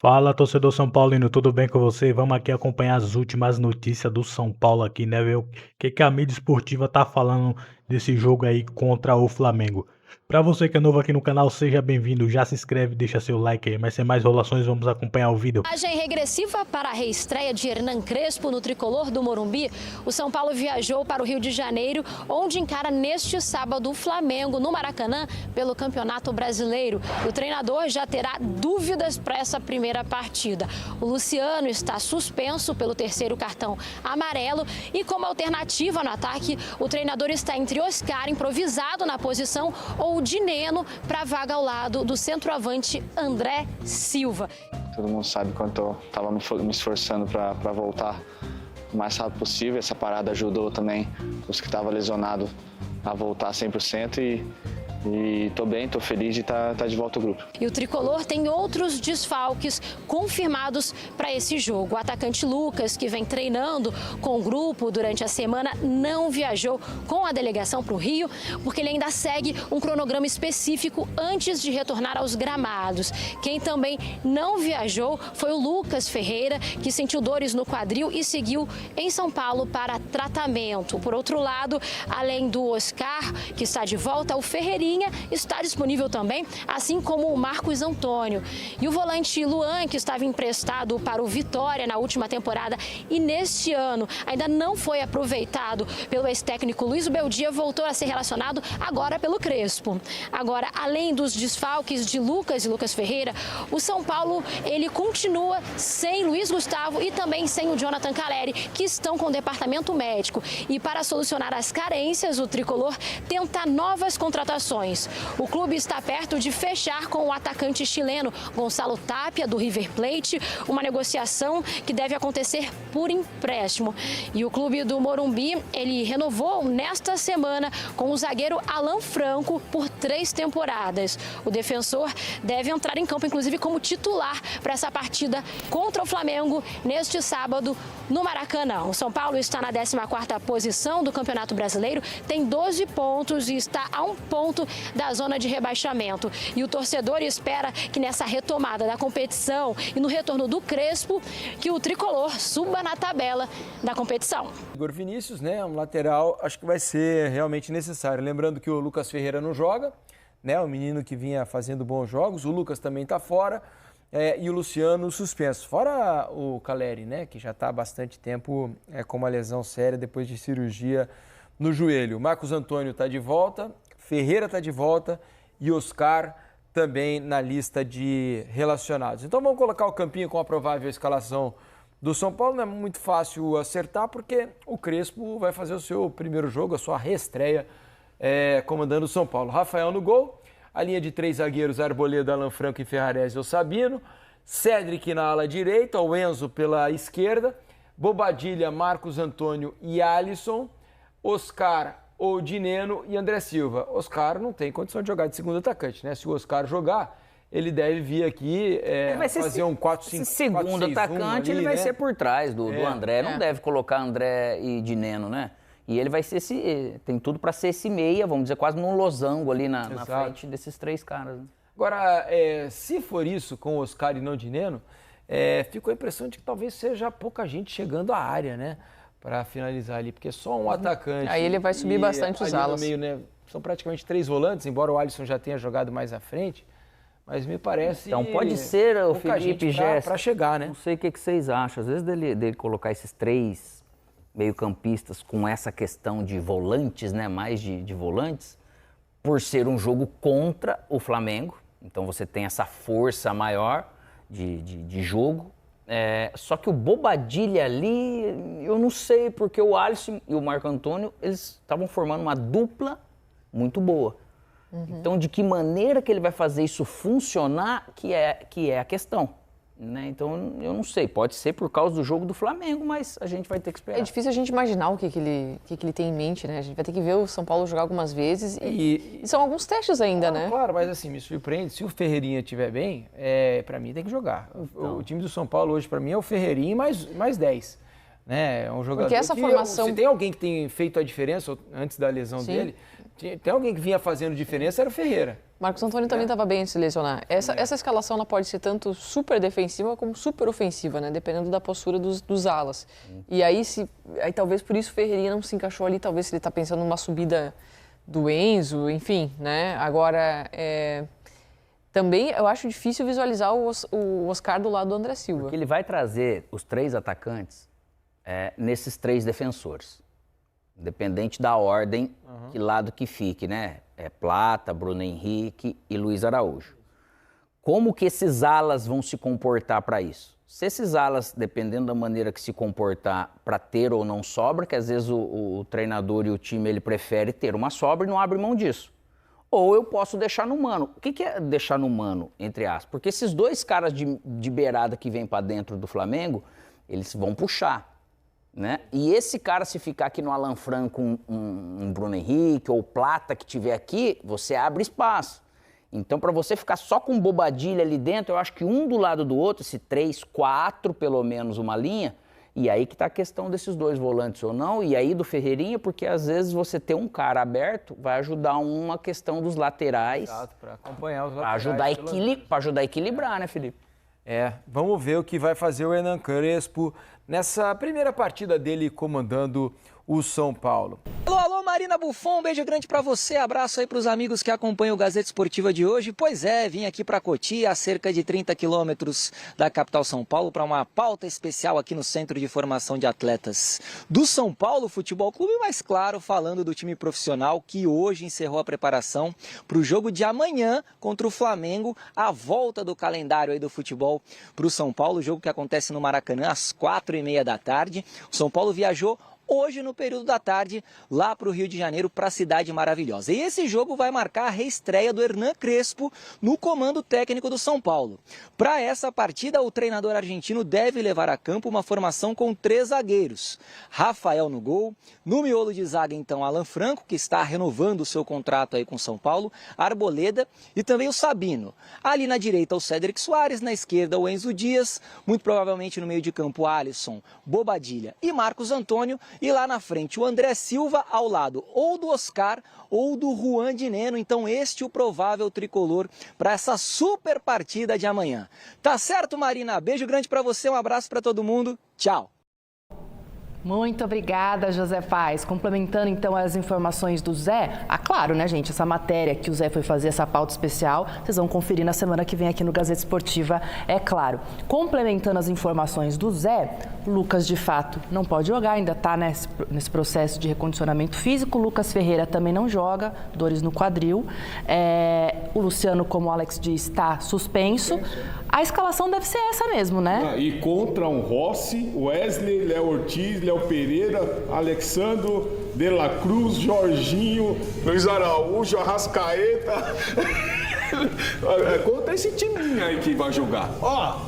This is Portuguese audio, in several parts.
Fala, torcedor São Paulino, tudo bem com você? Vamos aqui acompanhar as últimas notícias do São Paulo aqui, né? Ver o que a mídia esportiva tá falando desse jogo aí contra o Flamengo. Pra você que é novo aqui no canal, seja bem-vindo, já se inscreve, deixa seu like aí. Mas sem mais enrolações, vamos acompanhar o vídeo. Viagem regressiva para a reestreia de Hernan Crespo no tricolor do Morumbi. O São Paulo viajou para o Rio de Janeiro, onde encara neste sábado o Flamengo no Maracanã pelo Campeonato Brasileiro. O treinador já terá dúvidas para essa primeira partida. O Luciano está suspenso pelo terceiro cartão amarelo e como alternativa no ataque, o treinador está entre Oscar, improvisado na posição, ou Dineno para a vaga ao lado do centroavante André Silva. Todo mundo sabe quanto eu estava me esforçando para voltar o mais rápido possível. Essa parada ajudou também os que estavam lesionados a voltar 100% e estou bem, estou feliz de estar de volta ao grupo. E o tricolor tem outros desfalques confirmados para esse jogo. O atacante Lucas, que vem treinando com o grupo durante a semana, não viajou com a delegação para o Rio, porque ele ainda segue um cronograma específico antes de retornar aos gramados. Quem também não viajou foi o Lucas Ferreira, que sentiu dores no quadril e seguiu em São Paulo para tratamento. Por outro lado, além do Oscar, que está de volta, o Ferreirinha está disponível também, assim como o Marcos Antônio. E o volante Luan, que estava emprestado para o Vitória na última temporada e neste ano ainda não foi aproveitado pelo ex-técnico Luiz Beldia, voltou a ser relacionado agora pelo Crespo. Agora, além dos desfalques de Lucas e Lucas Ferreira, o São Paulo ele continua sem Luiz Gustavo e também sem o Jonathan Calleri, que estão com o departamento médico. E para solucionar as carências, o tricolor tenta novas contratações. O clube está perto de fechar com o atacante chileno Gonçalo Tapia, do River Plate, uma negociação que deve acontecer por empréstimo. E o clube do Morumbi, ele renovou nesta semana com o zagueiro Alan Franco por 3 temporadas. O defensor deve entrar em campo, inclusive, como titular para essa partida contra o Flamengo neste sábado no Maracanã. O São Paulo está na 14ª posição do Campeonato Brasileiro, tem 12 pontos e está a 1 ponto da zona de rebaixamento. E o torcedor espera que nessa retomada da competição e no retorno do Crespo, que o tricolor suba na tabela da competição. Igor Vinícius, né, um lateral, acho que vai ser realmente necessário. Lembrando que o Lucas Ferreira não joga, né, o menino que vinha fazendo bons jogos, o Lucas também está fora, e o Luciano suspenso. Fora o Calleri, né, que já está há bastante tempo com uma lesão séria depois de cirurgia no joelho. Marcos Antônio está de volta, Ferreira está de volta e Oscar também na lista de relacionados. Então vamos colocar o campinho com a provável escalação do São Paulo. Não é muito fácil acertar porque o Crespo vai fazer o seu primeiro jogo, a sua reestreia comandando o São Paulo. Rafael no gol, a linha de 3 zagueiros, Arboleda, Alan Franco e Ferrarese ou Sabino, Cédric na ala direita, o Enzo pela esquerda, Bobadilha, Marcos Antônio e Alisson, Oscar ou Dineno e André Silva. Oscar não tem condição de jogar de segundo atacante, né? Se o Oscar jogar, ele deve vir aqui fazer um 4-5-1. Segundo atacante, ele vai ser por trás do André. Não deve colocar André e Dineno, né? E ele vai ser tem tudo para ser esse meia, vamos dizer, quase num losango ali na frente desses 3 caras. Né? Agora, se for isso com o Oscar e não Dineno, ficou a impressão de que talvez seja pouca gente chegando à área, né? Para finalizar ali, porque só um atacante. Aí ele vai subir bastante os alas. No meio, né, são praticamente 3 volantes, embora o Alisson já tenha jogado mais à frente, mas me parece. Então pode ser o Felipe Gess para chegar, né? Não sei o que vocês acham. Às vezes dele colocar esses 3 meio-campistas com essa questão de volantes, né, mais de volantes, por ser um jogo contra o Flamengo. Então você tem essa força maior de jogo. Só que o Bobadilha ali, eu não sei, porque o Alisson e o Marco Antônio, eles estavam formando uma dupla muito boa. Então, de que maneira que ele vai fazer isso funcionar, que é a questão. Né? Então, eu não sei, pode ser por causa do jogo do Flamengo, mas a gente vai ter que esperar. É difícil a gente imaginar o que ele tem em mente, né? A gente vai ter que ver o São Paulo jogar algumas vezes e são alguns testes ainda, né? Claro, mas assim, me surpreende, se o Ferreirinha estiver bem, pra mim tem que jogar. Então. O time do São Paulo hoje, pra mim, é o Ferreirinha mais 10. Né? É um jogador Porque essa que, formação... se tem alguém que tem feito a diferença antes da lesão dele, tem alguém que vinha fazendo diferença, era o Ferreira. Marcos Antônio também estava bem antes de se lesionar. Essa escalação ela pode ser tanto super defensiva como super ofensiva, né? Dependendo da postura dos alas. E aí talvez por isso o Ferreirinha não se encaixou ali, talvez se ele está pensando numa subida do Enzo, enfim, né? Agora, também eu acho difícil visualizar o Oscar do lado do André Silva. Porque ele vai trazer os 3 atacantes nesses 3 defensores. Independente da ordem, que lado que fique, né? Plata, Bruno Henrique e Luiz Araújo. Como que esses alas vão se comportar para isso? Se esses alas, dependendo da maneira que se comportar para ter ou não sobra, que às vezes o treinador e o time ele prefere ter uma sobra e não abre mão disso. Ou eu posso deixar no mano. O que é deixar no mano, entre aspas? Porque esses 2 caras de beirada que vêm para dentro do Flamengo, eles vão puxar. Né? E esse cara, se ficar aqui no Alan Franco, um Bruno Henrique ou Plata que tiver aqui, você abre espaço. Então, para você ficar só com Bobadilha ali dentro, eu acho que um do lado do outro, se 3, 4 pelo menos uma linha, e aí que está a questão desses 2 volantes ou não, e aí do Ferreirinha, porque às vezes você ter um cara aberto vai ajudar uma questão dos laterais. Exato, para acompanhar os laterais. Para ajudar a equilibrar, né, Felipe? Vamos ver o que vai fazer o Hernan Crespo nessa primeira partida dele comandando o São Paulo. Alô, Marina Buffon, um beijo grande pra você, abraço aí pros amigos que acompanham o Gazeta Esportiva de hoje. Pois vim aqui pra Cotia, a cerca de 30 quilômetros da capital São Paulo, para uma pauta especial aqui no Centro de Formação de Atletas do São Paulo Futebol Clube, mas claro, falando do time profissional que hoje encerrou a preparação pro jogo de amanhã contra o Flamengo, a volta do calendário aí do futebol pro São Paulo, jogo que acontece no Maracanã às 4h30 da tarde. O São Paulo viajou hoje no período da tarde, lá para o Rio de Janeiro, para a Cidade Maravilhosa. E esse jogo vai marcar a reestreia do Hernan Crespo no comando técnico do São Paulo. Para essa partida, o treinador argentino deve levar a campo uma formação com 3 zagueiros. Rafael no gol, no miolo de zaga então Alan Franco, que está renovando o seu contrato aí com o São Paulo, Arboleda e também o Sabino. Ali na direita o Cédric Soares, na esquerda o Enzo Dias, muito provavelmente no meio de campo Alisson, Bobadilha e Marcos Antônio. E lá na frente o André Silva ao lado ou do Oscar ou do Juan de Neno. Então este é o provável tricolor para essa super partida de amanhã. Tá certo, Marina? Beijo grande para você, um abraço para todo mundo. Tchau. Muito obrigada, José Paes. Complementando então as informações do Zé, claro, né, gente, essa matéria que o Zé foi fazer, essa pauta especial, vocês vão conferir na semana que vem aqui no Gazeta Esportiva, é claro. Complementando as informações do Zé, Lucas, de fato, não pode jogar, ainda está nesse processo de recondicionamento físico. Lucas Ferreira também não joga, dores no quadril. O Luciano, como o Alex diz, está suspenso. A escalação deve ser essa mesmo, né? E contra um Rossi, Wesley, Léo Ortiz, Léo Pereira, Alexandro, De La Cruz, Jorginho, Luiz Araújo, Arrascaeta. Contra esse timinho aí que vai jogar.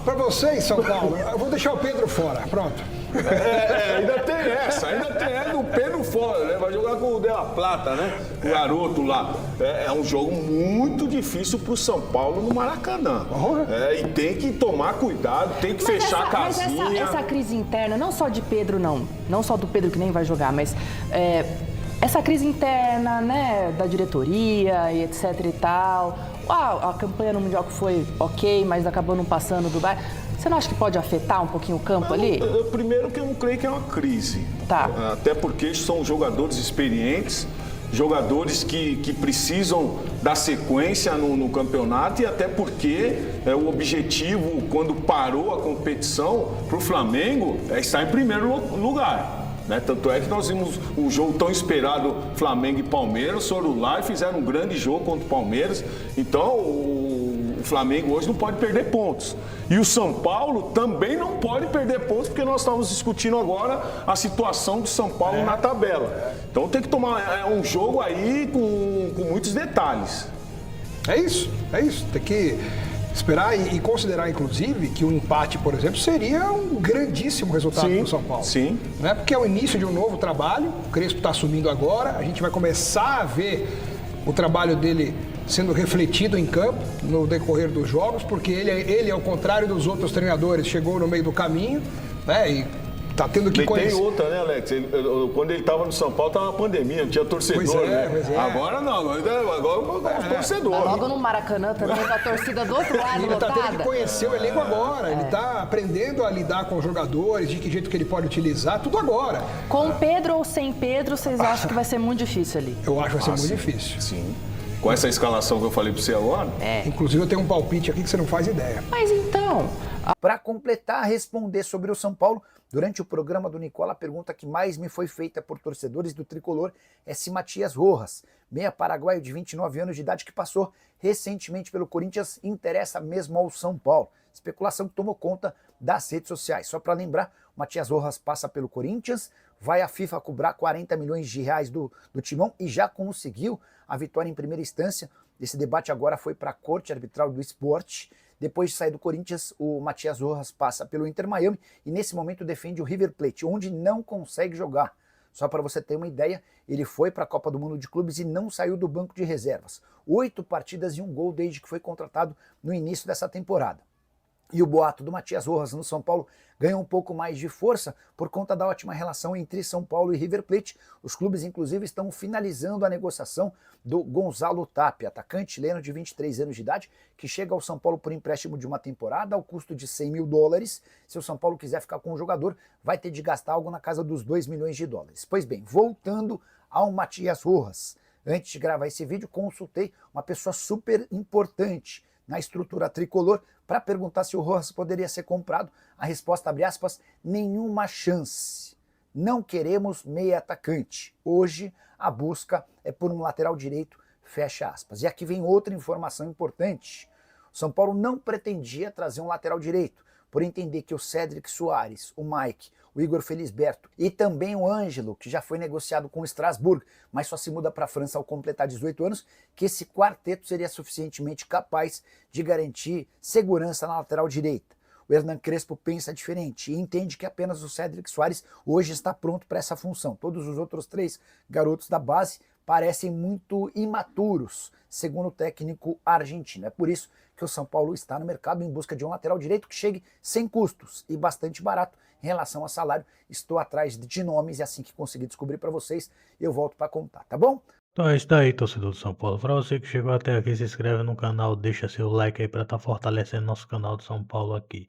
Pra vocês, São Paulo, eu vou deixar o Pedro fora, pronto. Ainda tem essa do Pedro fora, né? Vai jogar com o De La Plata, né? O garoto lá. É um jogo muito difícil pro São Paulo no Maracanã. E tem que tomar cuidado, tem que fechar a casinha. Mas essa crise interna, não só de Pedro, não só do Pedro que nem vai jogar, mas essa crise interna, né, da diretoria e etc e tal. A campanha no Mundial que foi ok, mas acabou não passando do Dubai. Você não acha que pode afetar um pouquinho o campo ali? Primeiro que eu não creio que é uma crise. Tá. Até porque são jogadores experientes, jogadores que precisam da sequência no campeonato e até porque o objetivo, quando parou a competição, para o Flamengo é estar em primeiro lugar. Né? Tanto é que nós vimos o jogo tão esperado, Flamengo e Palmeiras, foram lá e fizeram um grande jogo contra o Palmeiras. Então, o Flamengo hoje não pode perder pontos. E o São Paulo também não pode perder pontos, porque nós estamos discutindo agora a situação do São Paulo na tabela. Então tem que tomar um jogo aí com muitos detalhes. É isso. Tem que esperar e considerar, inclusive, que um empate, por exemplo, seria um grandíssimo resultado para o São Paulo. Sim. Né? Porque é o início de um novo trabalho, o Crespo está assumindo agora, a gente vai começar a ver o trabalho dele sendo refletido em campo no decorrer dos jogos, porque ele ao contrário dos outros treinadores, chegou no meio do caminho, né, e Tá tendo que E tem conhecer. outra, né, Alex? Quando ele estava no São Paulo, tava uma pandemia, não tinha torcedor, Pois é, né? pois é. Agora não, agora os torcedores. Logo no Maracanã também, com a torcida do outro lado Ele tá tendo que lotada. conhecer o elenco agora. Ele tá aprendendo a lidar com os jogadores, de que jeito que ele pode utilizar, tudo agora. Com Pedro ou sem Pedro, vocês acham que vai ser muito difícil ali? Eu acho que vai ser muito sim. difícil. Sim. Com essa escalação que eu falei para você agora, Inclusive, eu tenho um palpite aqui que você não faz ideia. Mas então, Para completar, responder sobre o São Paulo, durante o programa do Nicola, a pergunta que mais me foi feita por torcedores do Tricolor é se Matias Rojas, meia paraguaio de 29 anos de idade que passou recentemente pelo Corinthians, interessa mesmo ao São Paulo. Especulação que tomou conta das redes sociais. Só para lembrar, o Matias Rojas passa pelo Corinthians, vai à FIFA cobrar 40 milhões de reais do Timão e já conseguiu a vitória em primeira instância. Esse debate agora foi para a Corte Arbitral do Esporte. Depois de sair do Corinthians, o Matias Rojas passa pelo Inter Miami e nesse momento defende o River Plate, onde não consegue jogar. Só para você ter uma ideia, ele foi para a Copa do Mundo de Clubes e não saiu do banco de reservas. 8 partidas e 1 gol desde que foi contratado no início dessa temporada. E o boato do Matias Rojas no São Paulo ganhou um pouco mais de força por conta da ótima relação entre São Paulo e River Plate. Os clubes, inclusive, estão finalizando a negociação do Gonzalo Tapia, atacante chileno de 23 anos de idade, que chega ao São Paulo por empréstimo de uma temporada ao custo de $100 mil. Se o São Paulo quiser ficar com o jogador, vai ter de gastar algo na casa dos $2 milhões. Pois bem, voltando ao Matias Rojas. Antes de gravar esse vídeo, consultei uma pessoa super importante na estrutura tricolor para perguntar se o Rojas poderia ser comprado. A resposta, abre aspas, nenhuma chance. Não queremos meia atacante. Hoje a busca é por um lateral direito, fecha aspas. E aqui vem outra informação importante. O São Paulo não pretendia trazer um lateral direito, por entender que o Cédric Soares, o Mike, o Igor Felisberto e também o Ângelo, que já foi negociado com o Strasbourg, mas só se muda para a França ao completar 18 anos, que esse quarteto seria suficientemente capaz de garantir segurança na lateral direita. O Hernan Crespo pensa diferente e entende que apenas o Cédric Soares hoje está pronto para essa função. Todos os outros 3 garotos da base parecem muito imaturos, segundo o técnico argentino. É por isso que o São Paulo está no mercado em busca de um lateral direito que chegue sem custos e bastante barato em relação a salário. Estou atrás de nomes e assim que conseguir descobrir para vocês, eu volto para contar, tá bom? Então é isso daí, torcedor do São Paulo. Para você que chegou até aqui, se inscreve no canal, deixa seu like aí para estar fortalecendo nosso canal do São Paulo aqui.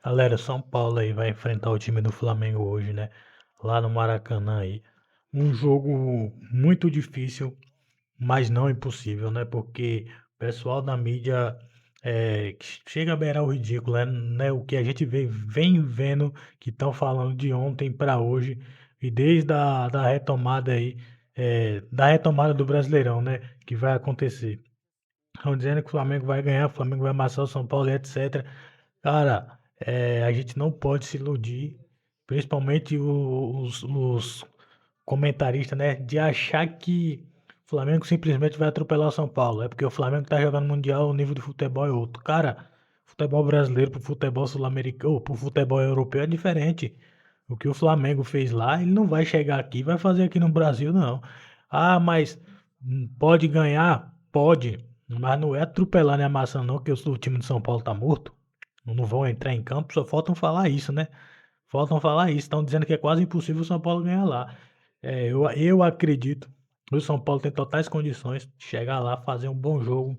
Galera, São Paulo aí vai enfrentar o time do Flamengo hoje, né? Lá no Maracanã aí. Um jogo muito difícil, mas não impossível, né? Porque o pessoal da mídia chega a beirar o ridículo, né? O que a gente vem vendo que estão falando de ontem para hoje e desde da retomada aí, da retomada do Brasileirão, né? Que vai acontecer. Estão dizendo que o Flamengo vai ganhar, o Flamengo vai amassar o São Paulo, etc. Cara, a gente não pode se iludir, principalmente os comentaristas, né? De achar que o Flamengo simplesmente vai atropelar o São Paulo. É porque o Flamengo tá jogando Mundial, o nível de futebol é outro. Cara, futebol brasileiro pro futebol sul-americano, ou pro futebol europeu é diferente. O que o Flamengo fez lá, ele não vai chegar aqui e vai fazer aqui no Brasil, não. Ah, mas pode ganhar? Pode. Mas não é atropelar nem amassando, não, que o time de São Paulo tá morto. Não vão entrar em campo, só faltam falar isso, né? Faltam falar isso. Estão dizendo que é quase impossível o São Paulo ganhar lá. Eu acredito que o São Paulo tem totais condições de chegar lá, fazer um bom jogo,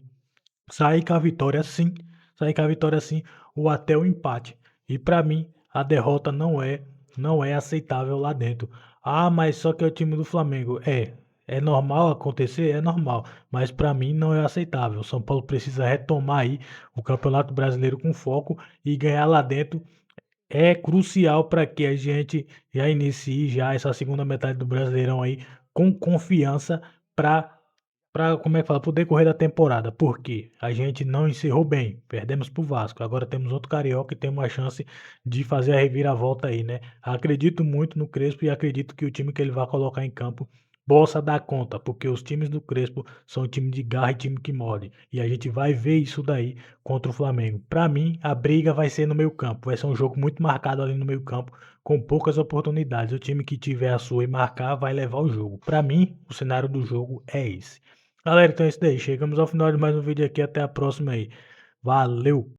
sair com a vitória sim, ou até o empate. E para mim, a derrota não é aceitável lá dentro. Ah, mas só que é o time do Flamengo. É normal acontecer? É normal. Mas para mim não é aceitável. O São Paulo precisa retomar aí o Campeonato Brasileiro com foco e ganhar lá dentro. É crucial para que a gente já inicie já essa segunda metade do Brasileirão aí com confiança para como é que fala, pro decorrer da temporada, porque a gente não encerrou bem, perdemos pro Vasco, agora temos outro Carioca e temos a chance de fazer a reviravolta aí, né? Acredito muito no Crespo e acredito que o time que ele vai colocar em campo possa dar conta, porque os times do Crespo são time de garra e time que morde, e a gente vai ver isso daí contra o Flamengo. Para mim, a briga vai ser no meio campo, vai ser um jogo muito marcado ali no meio campo, com poucas oportunidades. O time que tiver a sua e marcar vai levar o jogo. Para mim, o cenário do jogo é esse. Galera, então é isso daí. Chegamos ao final de mais um vídeo aqui. Até a próxima aí. Valeu!